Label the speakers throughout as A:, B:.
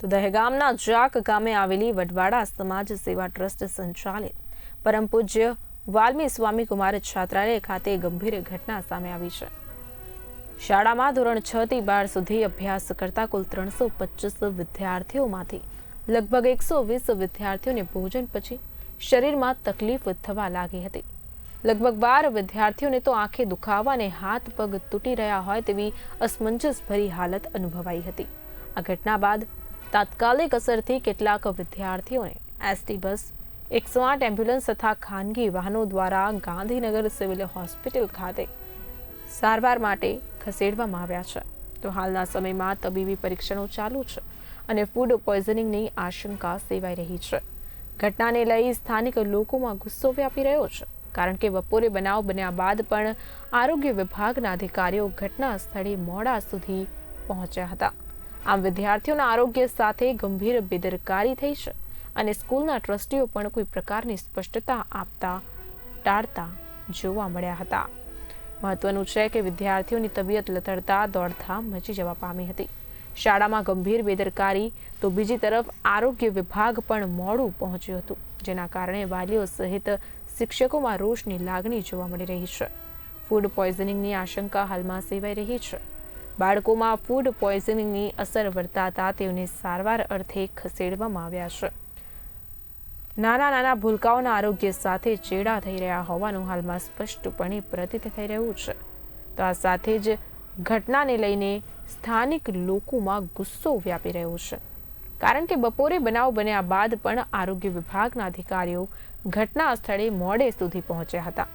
A: તો દહેગામના જાક ગામે આવેલી વડવાડા સમાજ સેવા ટ્રસ્ટ સંચાલિત પરમ પૂજ્ય વાલ્મી સ્વામી કુમાર છાત્રાલય ખાતે ગંભીર ઘટના સામે આવી છે। શાળામાં ધોરણ 6 થી 12 સુધી અભ્યાસ કરતા કુલ 325 વિદ્યાર્થીઓમાંથી લગભગ 120 વિદ્યાર્થીઓને ભોજન પછી શરીરમાં તકલીફ થવા લાગી હતી। લગભગ 12 વિદ્યાર્થીઓને તો આંખે દુખાવા અને હાથ પગ તૂટી રહ્યા હોય તેવી અસમંજસ ભરી હાલત અનુભવાઈ હતી। આ ઘટના બાદ તાત્કાલિક અસરથી કેટલાક વિદ્યાર્થીઓને એસટી બસ, 108 એમ્બ્યુલન્સ તથા ખાનગી વાહનો દ્વારા ગાંધીનગર સિવિલ હોસ્પિટલ ખાતે સારવાર માટે ખસેડવામાં આવ્યા છે। તો હાલના સમયમાં તબીબી પરીક્ષણો ચાલુ છે અને ફૂડ પોઈઝનિંગની આશંકા સેવાઈ રહી છે। ઘટનાને લઈ સ્થાનિક લોકોમાં ગુસ્સો વ્યાપી રહ્યો છે, કારણ કે બપોરે બનાવ બન્યા બાદ પણ આરોગ્ય વિભાગના અધિકારીઓ ઘટના સ્થળે મોડા સુધી પહોંચ્યા હતા। આમ વિદ્યાર્થીઓના આરોગ્ય સાથે ગંભીર બેદરકારી થઈ છે અને સ્કૂલના ટ્રસ્ટીઓ પણ કોઈ પ્રકારની સ્પષ્ટતા આપતા ટાળતા જોવા મળ્યા હતા। મહત્વનું છે કે વિદ્યાર્થીઓની તબિયત લથડતા દોડધામ મચી જવા પામી હતી। શાળામાં ગંભીર બેદરકારી તો બીજી તરફ આરોગ્ય વિભાગ પણ મોડું પહોંચ્યું હતું, જેના કારણે વાલીઓ સહિત શિક્ષકોમાં રોષની લાગણી જોવા મળી રહી છે। ફૂડ પોઈઝનિંગની આશંકા હાલમાં સેવાઈ રહી છે। બાળકોમાં ફૂડ પોઈઝનિંગની અસર વર્તાતા તેઓને સારવાર અર્થે ખસેડવામાં આવ્યા છે। નાના ભૂલકાઓના આરોગ્ય સાથે ચેડા થઈ રહ્યા હોવાનું હાલમાં સ્પષ્ટપણે પ્રતીત થઈ રહ્યું છે। તો આ સાથે જ ઘટનાને લઈને સ્થાનિક લોકોમાં ગુસ્સો વ્યાપી રહ્યો છે, કારણ કે બપોરે બનાવ બન્યા બાદ પણ આરોગ્ય વિભાગના અધિકારીઓ ઘટના સ્થળે મોડે સુધી પહોંચ્યા હતા।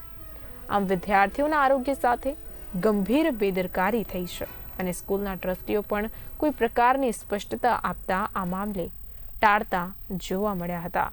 A: આમ વિદ્યાર્થીઓના આરોગ્ય સાથે ગંભીર બેદરકારી થઈ છે અને સ્કૂલના ટ્રસ્ટીઓ પણ કોઈ પ્રકારની સ્પષ્ટતા આપતા આ મામલે ટાળતા જોવા મળ્યા હતા।